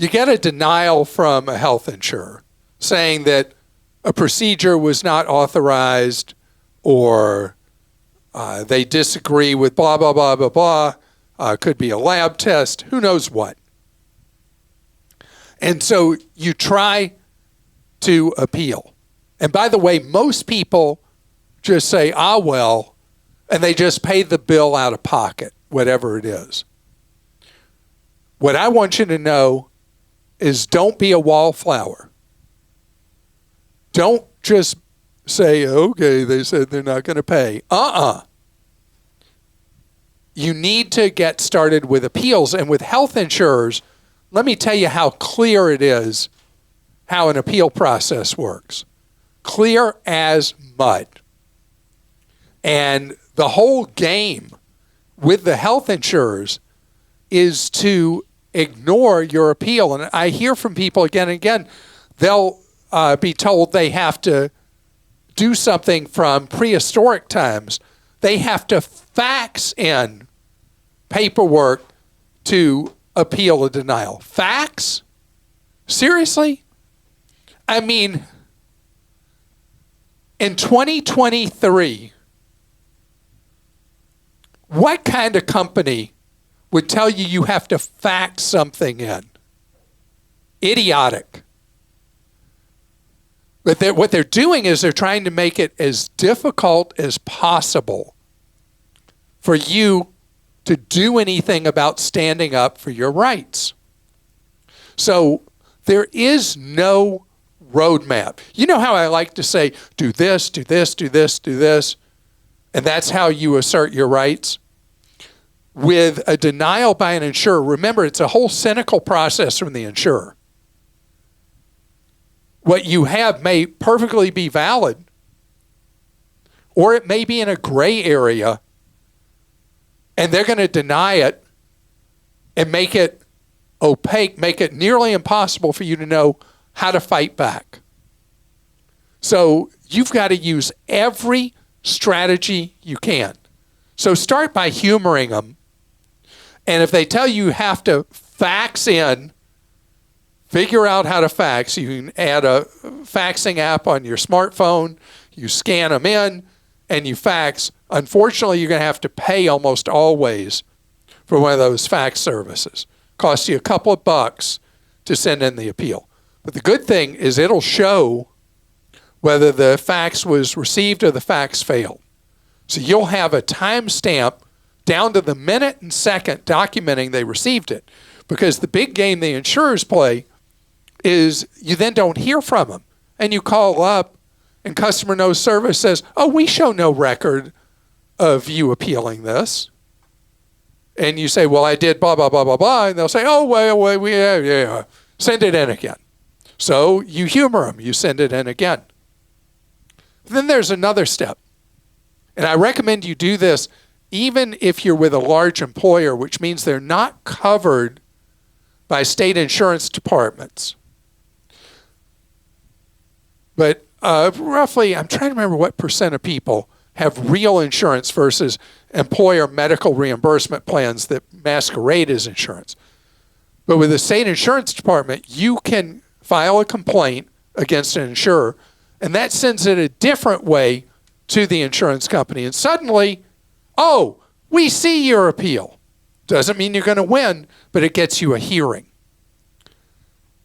you get a denial from a health insurer saying that a procedure was not authorized, or they disagree with blah, blah, blah, blah, blah. Could be a lab test, who knows what. And so you try to appeal. And by the way, most people just say, well, and they just pay the bill out of pocket, whatever it is. What I want you to know is don't be a wallflower. Don't just say, okay, they said they're not going to pay. You need to get started with appeals. And with health insurers, let me tell you how clear it is how an appeal process works. Clear as mud. And the whole game with the health insurers is to ignore your appeal. And I hear from people again and again, they'll be told they have to do something from prehistoric times. They have to fax in paperwork to appeal a denial. Fax? Seriously? I mean, in 2023, what kind of company would tell you you have to fax something in? Idiotic. But what they're doing is they're trying to make it as difficult as possible for you to do anything about standing up for your rights. So there is no roadmap. You know how I like to say, do this, do this, do this, do this, and that's how you assert your rights? With a denial by an insurer, remember, it's a whole cynical process from the insurer. What you have may perfectly be valid, or it may be in a gray area, and they're going to deny it and make it opaque, make it nearly impossible for you to know how to fight back. So you've got to use every strategy you can. So start by humoring them. And if they tell you have to fax in, figure out how to fax. You can add a faxing app on your smartphone. You scan them in and you fax. Unfortunately, you're going to have to pay almost always for one of those fax services. Costs you a couple of bucks to send in the appeal. But the good thing is it'll show whether the fax was received or the fax failed. So you'll have a timestamp down to the minute and second documenting they received it. Because the big game the insurers play is you then don't hear from them. And you call up and customer no service says, we show no record of you appealing this. And you say, well, I did blah, blah, blah, blah, blah. And they'll say, yeah, send it in again. So you humor them. You send it in again. Then there's another step. And I recommend you do this even if you're with a large employer, which means they're not covered by state insurance departments. But roughly, I'm trying to remember what percent of people have real insurance versus employer medical reimbursement plans that masquerade as insurance. But with the state insurance department, you can file a complaint against an insurer, and that sends it a different way to the insurance company. And suddenly, we see your appeal. Doesn't mean you're going to win, but it gets you a hearing.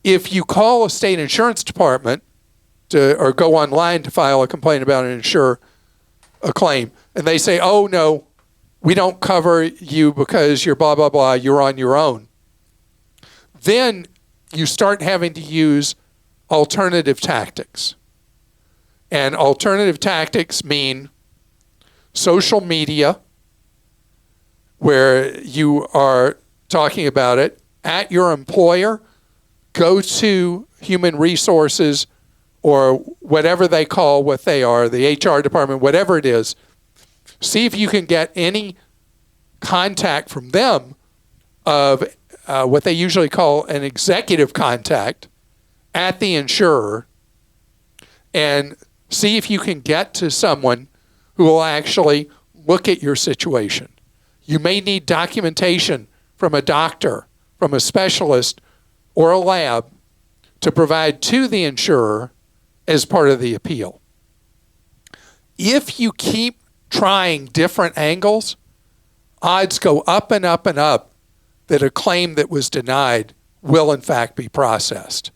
If you call a state insurance department or go online to file a complaint about an insurer, a claim, and they say, no, we don't cover you because you're blah, blah, blah, you're on your own. Then you start having to use alternative tactics. And alternative tactics mean social media, where you are talking about it at your employer. Go to human resources or whatever they call what they are, the HR department, whatever it is. See if you can get any contact from them of what they usually call an executive contact at the insurer, and see if you can get to someone who will actually look at your situation. You may need documentation from a doctor, from a specialist, or a lab to provide to the insurer as part of the appeal. If you keep trying different angles, odds go up and up and up that a claim that was denied will in fact be processed.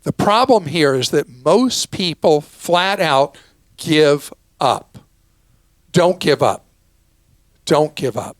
The problem here is that most people flat out give up. Don't give up. Don't give up.